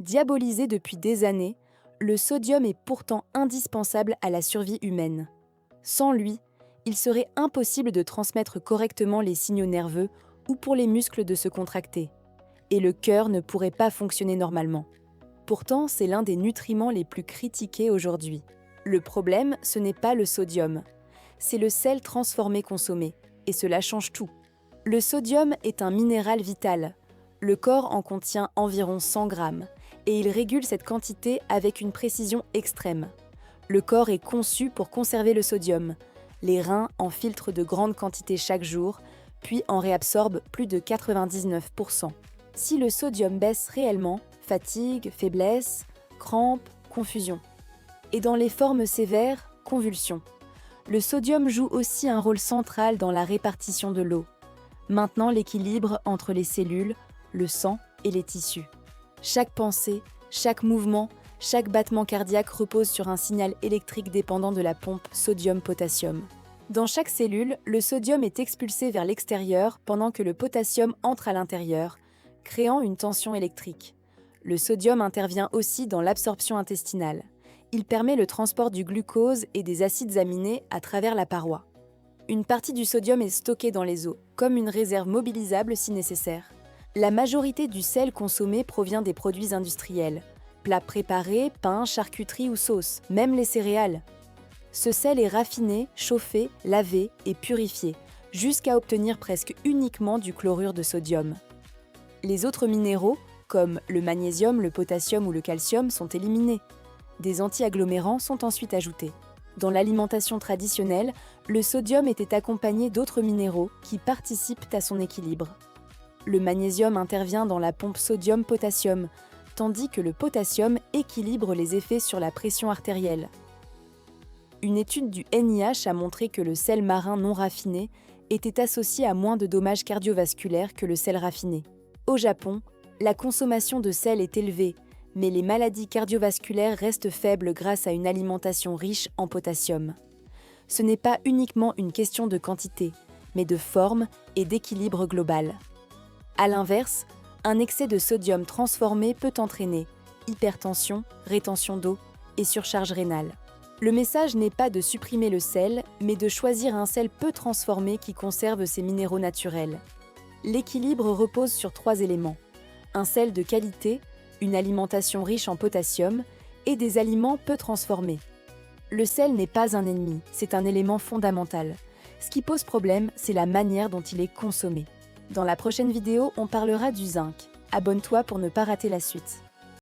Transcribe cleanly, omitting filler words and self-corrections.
Diabolisé depuis des années, le sodium est pourtant indispensable à la survie humaine. Sans lui, il serait impossible de transmettre correctement les signaux nerveux ou pour les muscles de se contracter. Et le cœur ne pourrait pas fonctionner normalement. Pourtant, c'est l'un des nutriments les plus critiqués aujourd'hui. Le problème, ce n'est pas le sodium, c'est le sel transformé consommé, et cela change tout. Le sodium est un minéral vital. Le corps en contient environ 100 grammes, et il régule cette quantité avec une précision extrême. Le corps est conçu pour conserver le sodium. Les reins en filtrent de grandes quantités chaque jour, puis en réabsorbent plus de 99%. Si le sodium baisse réellement, fatigue, faiblesse, crampes, confusion. Et dans les formes sévères, convulsions. Le sodium joue aussi un rôle central dans la répartition de l'eau, maintenant l'équilibre entre les cellules, le sang et les tissus. Chaque pensée, chaque mouvement, chaque battement cardiaque repose sur un signal électrique dépendant de la pompe sodium-potassium. Dans chaque cellule, le sodium est expulsé vers l'extérieur pendant que le potassium entre à l'intérieur, créant une tension électrique. Le sodium intervient aussi dans l'absorption intestinale. Il permet le transport du glucose et des acides aminés à travers la paroi. Une partie du sodium est stockée dans les os, comme une réserve mobilisable si nécessaire. La majorité du sel consommé provient des produits industriels. Plats préparés, pain, charcuterie ou sauces, même les céréales. Ce sel est raffiné, chauffé, lavé et purifié, jusqu'à obtenir presque uniquement du chlorure de sodium. Les autres minéraux, comme le magnésium, le potassium ou le calcium, sont éliminés. Des anti-agglomérants sont ensuite ajoutés. Dans l'alimentation traditionnelle, le sodium était accompagné d'autres minéraux qui participent à son équilibre. Le magnésium intervient dans la pompe sodium-potassium, tandis que le potassium équilibre les effets sur la pression artérielle. Une étude du NIH a montré que le sel marin non raffiné était associé à moins de dommages cardiovasculaires que le sel raffiné. Au Japon, la consommation de sel est élevée, mais les maladies cardiovasculaires restent faibles grâce à une alimentation riche en potassium. Ce n'est pas uniquement une question de quantité, mais de forme et d'équilibre global. À l'inverse, un excès de sodium transformé peut entraîner hypertension, rétention d'eau et surcharge rénale. Le message n'est pas de supprimer le sel, mais de choisir un sel peu transformé qui conserve ses minéraux naturels. L'équilibre repose sur 3 éléments: un sel de qualité, une alimentation riche en potassium et des aliments peu transformés. Le sel n'est pas un ennemi, c'est un élément fondamental. Ce qui pose problème, c'est la manière dont il est consommé. Dans la prochaine vidéo, on parlera du zinc. Abonne-toi pour ne pas rater la suite.